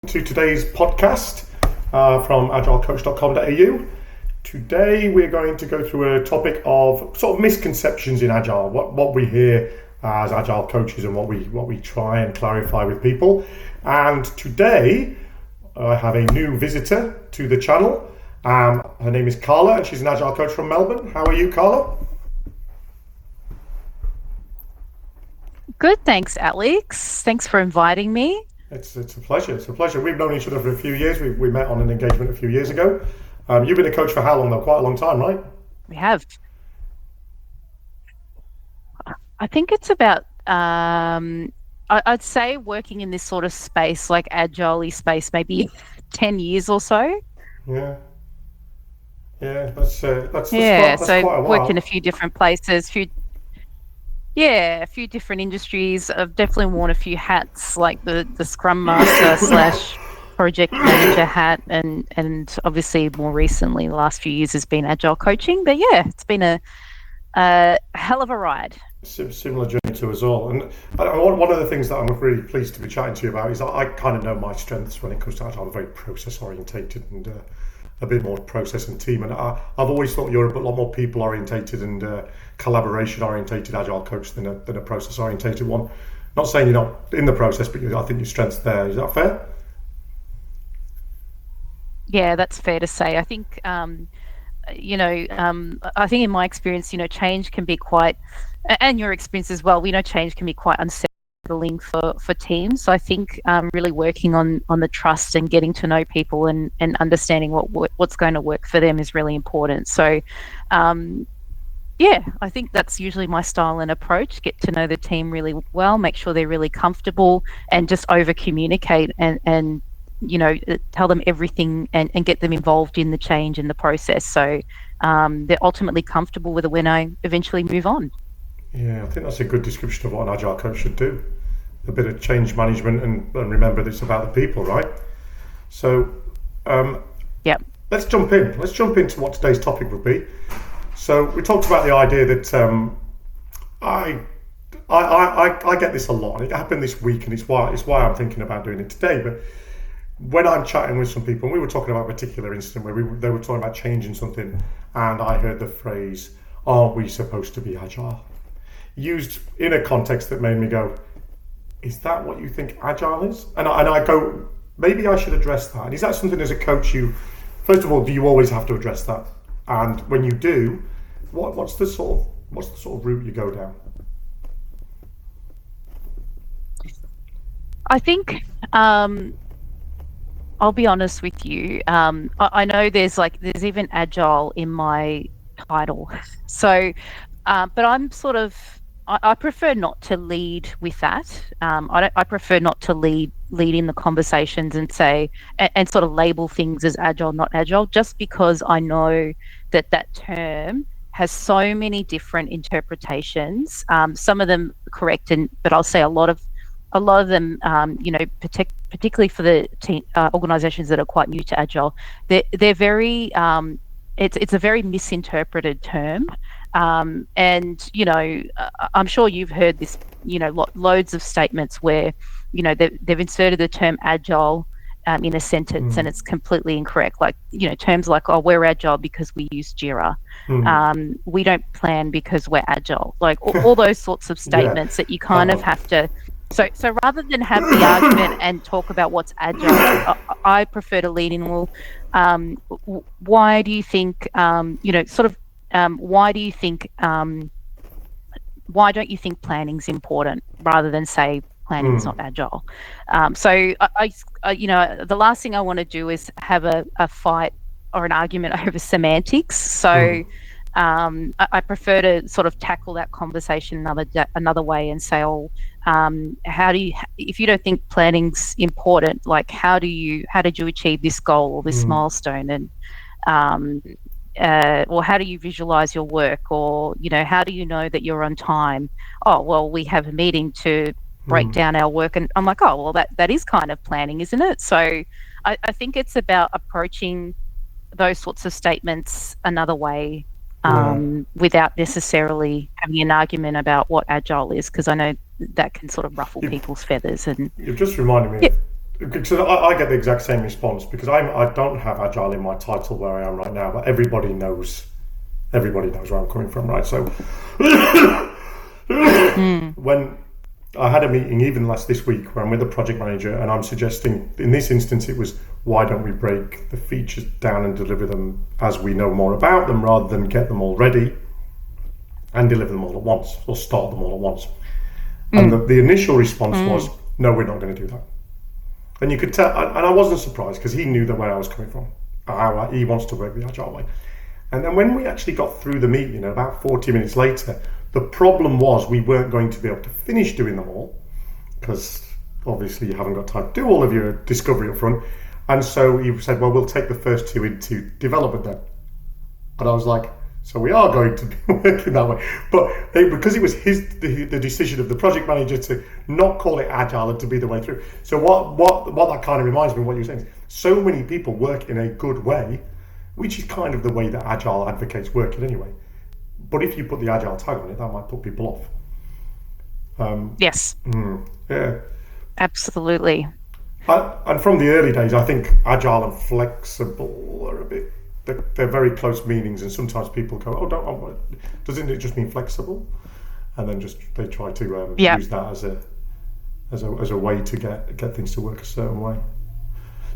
To today's podcast from agilecoach.com.au. Today we're going to go through a topic of sort of misconceptions in Agile, what we hear as Agile coaches and what we try and clarify with people. And today I have a new visitor to the channel. Her name is Carla and she's an Agile coach from Melbourne. How are you, Carla? Good, thanks, Alex. Thanks for inviting me. It's a pleasure. It's a pleasure. We've known each other for a few years. We met on an engagement a few years ago. You've been a coach for how long, though? Quite a long time, right? We have. I think it's about, I'd say working in this sort of space, like Agile space, maybe 10 years or so. Yeah. Yeah, that's So quite a while. worked in a few different places, a few different industries. I've definitely worn a few hats, like the Scrum Master slash project manager hat, and obviously more recently, the last few years has been Agile coaching. But yeah, it's been a hell of a ride. Similar journey to us all. And one of the things that I'm really pleased to be chatting to you about is that I kind of know my strengths when it comes to Agile. I'm very process orientated and a bit more process and team. And I've always thought you're a lot more people orientated and collaboration orientated Agile coach than a process orientated one. Not saying you're not in the process, but I think your strength's there. Is that fair? Yeah, that's fair to say. I think, I think in my experience, change can be quite, and your experience as well, we know change can be quite unsettling for teams. So I think really working on the trust and getting to know people and understanding what's going to work for them is really important. So, I think that's usually my style and approach. Get to know the team really well, make sure they're really comfortable, and just over communicate and tell them everything and get them involved in the change and the process. So they're ultimately comfortable with it when I eventually move on. Yeah, I think that's a good description of what an Agile coach should do. A bit of change management and remember that it's about the people, right? So let's jump in. Let's jump into what today's topic would be. So we talked about the idea that I get this a lot. It happened this week, and it's why I'm thinking about doing it today. But when I'm chatting with some people, and we were talking about a particular incident where they were talking about changing something, and I heard the phrase, "Aren't we supposed to be agile?" used in a context that made me go, "Is that what you think agile is?" And I go, maybe I should address that. And is that something as a coach first of all, do you always have to address that? And when you do, what's the sort of route you go down? I think I'll be honest with you. I know there's even Agile in my title. So, but I'm sort of, I prefer not to lead with that. I prefer not to lead in the conversations and say, and sort of label things as Agile, not Agile, just because I know that term has so many different interpretations. Some of them correct, but I'll say a lot of them, particularly for the team, organizations that are quite new to Agile, they're very, it's a very misinterpreted term. I'm sure you've heard this, loads of statements where, they've inserted the term Agile in a sentence and it's completely incorrect. Like, terms like, "Oh, we're Agile because we use Jira." We don't plan because we're Agile. Like all those sorts of statements that you kind of have to. So rather than have the argument and talk about what's Agile, I prefer to lead in, why do you think, why don't you think planning's important, rather than say planning's not Agile? So the last thing I want to do is have a fight or an argument over semantics. So I prefer to sort of tackle that conversation another way and say, if you don't think planning's important, like how did you achieve this goal or this milestone, and or how do you visualize your work, or how do you know that you're on time? Oh, well, we have a meeting to break down our work, and I'm like, oh, well, that is kind of planning, isn't it? So I think it's about approaching those sorts of statements another way, without necessarily having an argument about what Agile is, because I know that can sort of ruffle people's feathers. And you've just reminded me So I get the exact same response because I don't have agile in my title where I am right now, but everybody knows where I'm coming from, right? So when I had a meeting even this week where I'm with a project manager and I'm suggesting, in this instance, it was why don't we break the features down and deliver them as we know more about them rather than get them all ready and deliver them all at once or start them all at once. And the initial response was, no, we're not going to do that. And you could tell, and I wasn't surprised because he knew the way I was coming from. He wants to work the agile way. And then when we actually got through the meeting, about 40 minutes later, the problem was we weren't going to be able to finish doing them all because obviously you haven't got time to do all of your discovery up front. And so he said, well, we'll take the first two into development then. And I was like, so we are going to be working that way. But because it was the decision of the project manager to not call it agile and to be the way through. So what that kind of reminds me of what you were saying is so many people work in a good way, which is kind of the way that agile advocates work it anyway. But if you put the agile tag on it, that might put people off. Yes. Yeah. Absolutely. And from the early days, I think agile and flexible are a bit. They're very close meanings, and sometimes people go, "Oh, doesn't it just mean flexible?" And then they try to use that as a way to get things to work a certain way.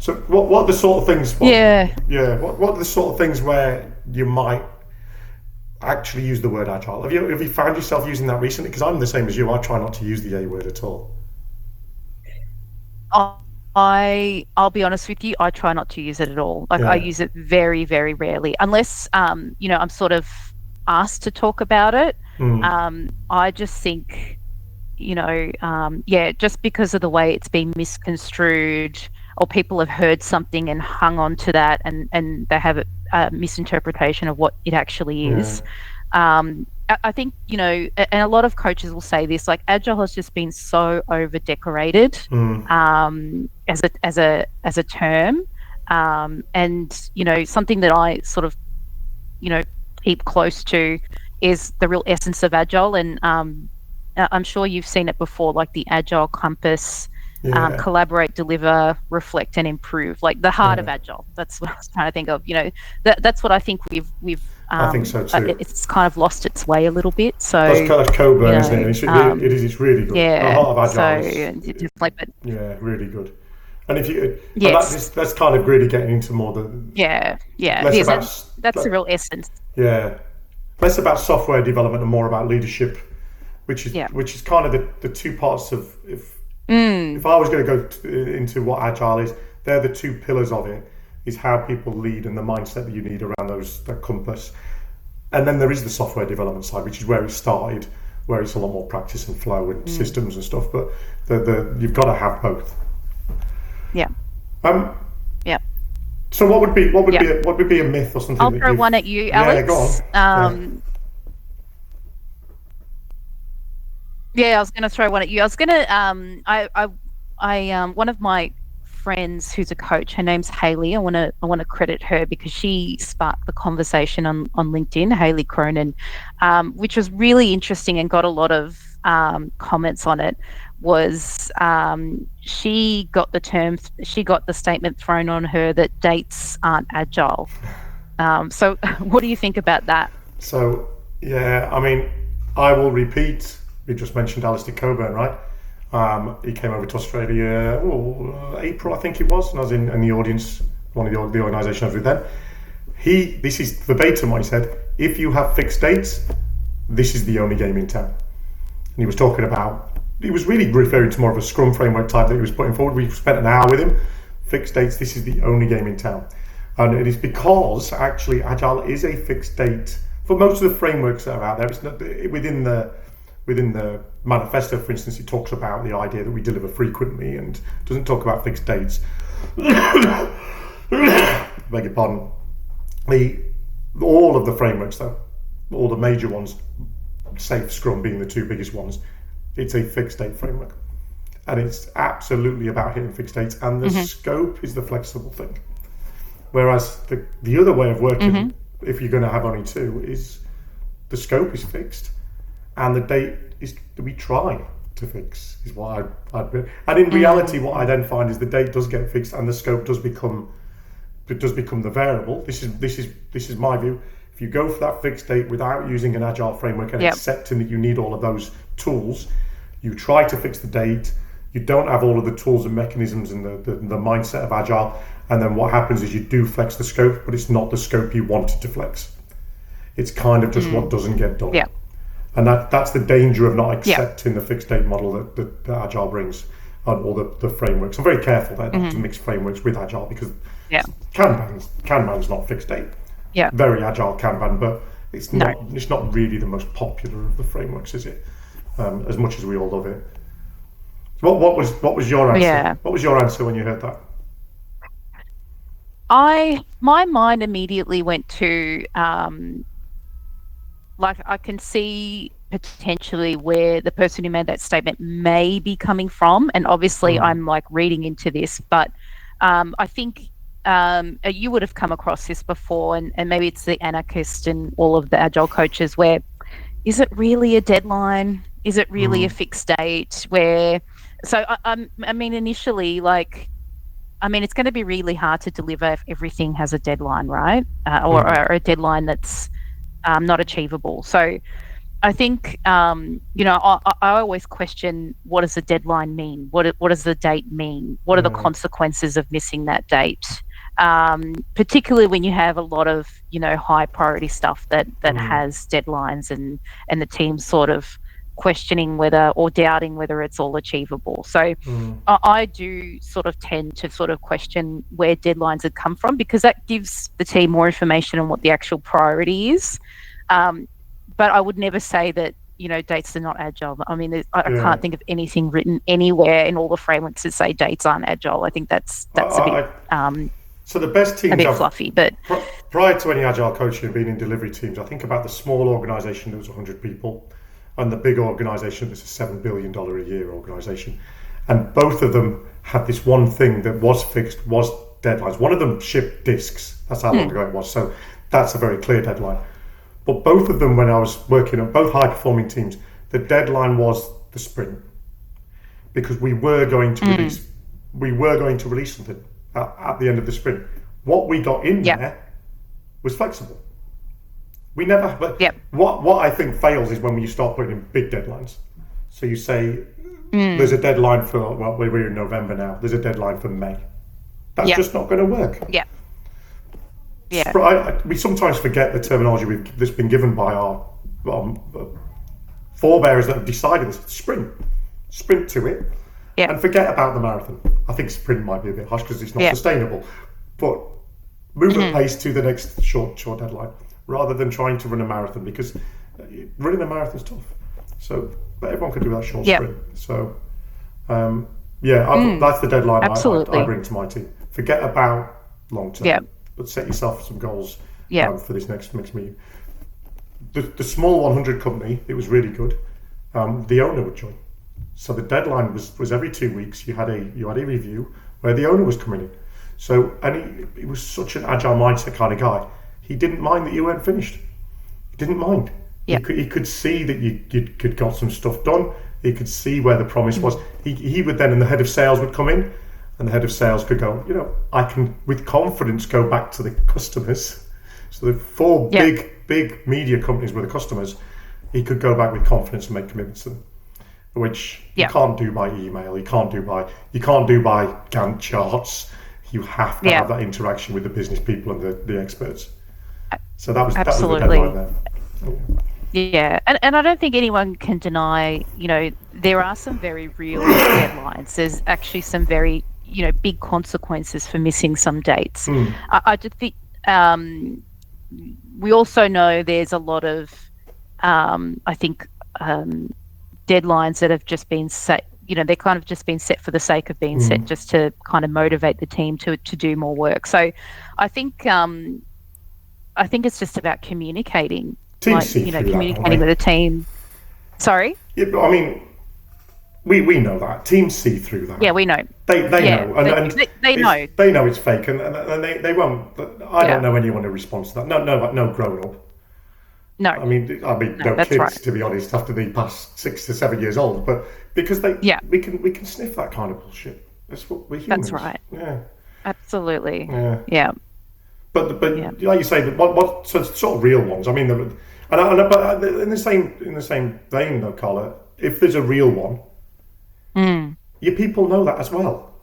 So, what are the sort of things? What are the sort of things where you might actually use the word agile? Have you found yourself using that recently? Because I'm the same as you. I try not to use the A word at all. I'll be honest with you, I try not to use it at all. I use it very, very rarely, unless I'm sort of asked to talk about it. I just think, just because of the way it's been misconstrued, or people have heard something and hung on to that, and they have a misinterpretation of what it actually is. I think, and a lot of coaches will say this, like agile has just been so over decorated as a term. And, something that I sort of, keep close to is the real essence of agile. And I'm sure you've seen it before, like the agile compass, collaborate, deliver, reflect, and improve, like the heart of agile. That's what I was trying to think of. That's what I think we've I think so too. It's kind of lost its way a little bit. So that's kind of Coburn, isn't it? It's really good. Yeah. The heart of agile is really good. And if you, that's kind of really getting into more the that's the real essence. Yeah, less about software development and more about leadership, which is kind of the two parts of if I was going to go into what agile is, they're the two pillars of it. Is how people lead and the mindset that you need around that compass. And then there is the software development side, which is where it started, where it's a lot more practice and flow and systems and stuff. But you've got to have both. Yeah. So what would be a myth or something? I'll throw one at you, Alex. Yeah, go on. I was going to throw one at you. I was going to one of my friends who's a coach, her name's Haley. I want to credit her because she sparked the conversation on LinkedIn, Haley Cronin, which was really interesting and got a lot of comments on it. Was she got the statement thrown on her that dates aren't agile. So what do you think about that? So I mean, I will repeat, we just mentioned Alistair Coburn, right? He came over to Australia, April I think it was, and I was in the audience, one of the organisation I was with then. This is verbatim what he said: if you have fixed dates, this is the only game in town. And he was talking about, he was really referring to more of a Scrum framework type that he was putting forward. We spent an hour with him. Fixed dates, this is the only game in town. And it is because actually Agile is a fixed date for most of the frameworks that are out there. It's not within the manifesto, for instance, it talks about the idea that we deliver frequently and doesn't talk about fixed dates. Beg your pardon. All of the frameworks, though, all the major ones, Safe, Scrum being the two biggest ones, it's a fixed date framework. And it's absolutely about hitting fixed dates, and the scope is the flexible thing. Whereas the other way of working, if you're going to have only two, is the scope is fixed. And the date is we try. to fix, is what and in reality, what I then find is the date does get fixed and the scope does become the variable. This is my view. If you go for that fixed date without using an agile framework and accepting that you need all of those tools, you try to fix the date, you don't have all of the tools and mechanisms and the mindset of agile, and then what happens is you do flex the scope, but it's not the scope you wanted to flex. It's kind of just what doesn't get done. Yeah. And that's the danger of not accepting the fixed date model that agile brings, or the frameworks. I'm very careful there not to mix frameworks with agile, because Kanban's not fixed date. Yeah. Very agile Kanban, but it's not really the most popular of the frameworks, is it? As much as we all love it. What was your answer? Yeah. What was your answer when you heard that? My mind immediately went to I can see potentially where the person who made that statement may be coming from, and obviously I'm like reading into this, but I think you would have come across this before, and maybe it's the anarchist and all of the agile coaches, where is it really a deadline? Is it really a fixed date? I mean, initially, it's going to be really hard to deliver if everything has a deadline, right? Or a deadline that's not achievable. So I think, I always question, what does the deadline mean? What does the date mean? What are the consequences of missing that date? Particularly when you have a lot of, high priority stuff that has deadlines, and the team sort of questioning or doubting whether it's all achievable. So I do sort of tend to sort of question where deadlines have come from, because that gives the team more information on what the actual priority is. But I would never say that, dates are not agile. I mean, I can't think of anything written anywhere in all the frameworks that say dates aren't agile. I think that's a bit so the best teams a bit fluffy. But prior to any agile coaching and being in delivery teams, I think about the small organisation that was 100 people, and the big organisation that's a $7 billion a year organisation, and both of them had this one thing that was fixed, was deadlines. One of them shipped discs. That's how long ago it was. So that's a very clear deadline. But both of them, when I was working on both high performing teams, the deadline was the sprint, because we were going to release something at the end of the sprint. What we got in there was flexible. We never. But what I think fails is when you start putting in big deadlines. So you say there's a deadline for, well, we're in November now. There's a deadline for May. That's just not going to work. Yeah. Yeah. We sometimes forget the terminology that's been given by our forebears that have decided this. Sprint to it, and forget about the marathon. I think sprint might be a bit harsh because it's not sustainable, but move at pace to the next short deadline, rather than trying to run a marathon, because running a marathon is tough. So, but everyone can do that short sprint. So, that's the deadline I bring to my team. Forget about long term, but set yourself some goals for this next meeting. The small 100 company, it was really good. The owner would join. So the deadline was every 2 weeks. You had a review where the owner was coming in. So, and he was such an agile mindset kind of guy. He didn't mind that you weren't finished. He didn't mind. He could see that you'd got some stuff done. He could see where the promise was. He would then, and the head of sales would come in, and the head of sales could go, I can with confidence go back to the customers. So the four big media companies were the customers. He could go back with confidence and make commitments to them, which you can't do by email. You can't do by Gantt charts. You have to have that interaction with the business people and the experts. So that was the deadline there. Yeah, and I don't think anyone can deny, there are some very real deadlines. There's actually some very, big consequences for missing some dates. I just think we also know there's a lot of, deadlines that have just been set. They're kind of just been set for the sake of being set, just to kind of motivate the team to do more work. So I think it's just about communicating. Teams see through communicating with a team. Sorry? Yeah, but I mean, we know that. Teams see through that. Yeah, we know. They know. And they know. They know it's fake, and they won't. I don't know anyone who responds to that. No grown up. No, no, no that's right. kids, to be honest, after they pass 6 to 7 years old, but because Yeah, we can sniff that kind of bullshit. That's what we're that's humans. right. Yeah, Absolutely. yeah. Yeah, yeah. But like you say, what sort of real ones? I mean, but in the same vein though, Carla, if there's a real one, Mm. your people know that as well,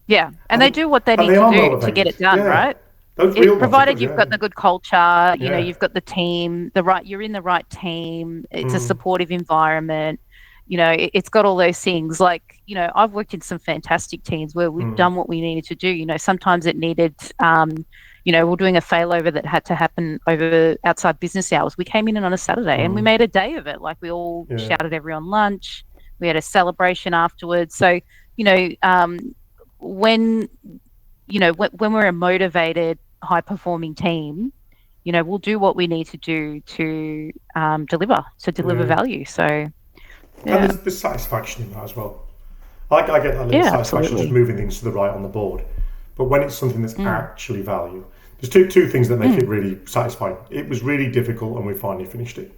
Yeah, and they and do what they and need they to are do to get motivated. it done, Yeah, right? those real ones are Provided good. you've Yeah, got the good culture, yeah. you've got the team, the right, you're in the right team, it's a Mm, supportive environment, it's got all those things. Like, I've worked in some fantastic teams where we've mm, done what we needed to do. Sometimes it needed, we're doing a failover that had to happen over outside business hours. We came in on a Saturday and we mm, made a day of it. Like, we all yeah. shouted everyone lunch, we had a celebration afterwards. So, when when we're a motivated, high performing team, we'll do what we need to do to deliver Yeah. value. So And yeah, there's satisfaction in that as well. I get that little yeah, satisfaction just absolutely. moving things to the right on the board. But when it's something that's Mm, actually value, there's two things that make mm, it really satisfying. It was really difficult and we finally finished it.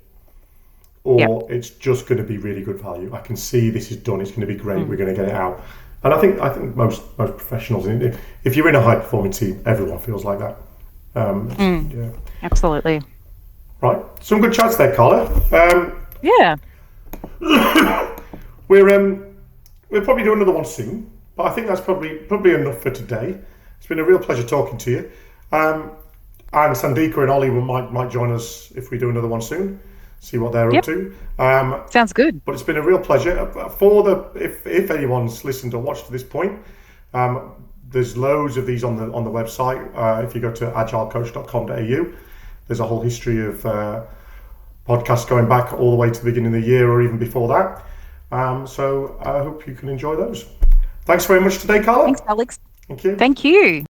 yeah, Or it's just going to be really good value. I can see this is done. It's going to be great. We're mm, going to get it out. And I think most professionals, if you're in a high performing team, everyone feels like that. mm, Yeah. absolutely. Right. Some good chats there, Carla. Yeah. We're we'll probably do another one soon, but I think that's probably enough for today. It's been a real pleasure talking to you. And Sandika and Ollie might join us if we do another one soon. See what they're up Yep. to. Sounds good. But it's been a real pleasure. If anyone's listened or watched to this point, there's loads of these on the website. If you go to agilecoach.com.au, there's a whole history of podcasts going back all the way to the beginning of the year or even before that. So I hope you can enjoy those. Thanks very much today, Carla. Thanks, Alex. Thank you. Thank you.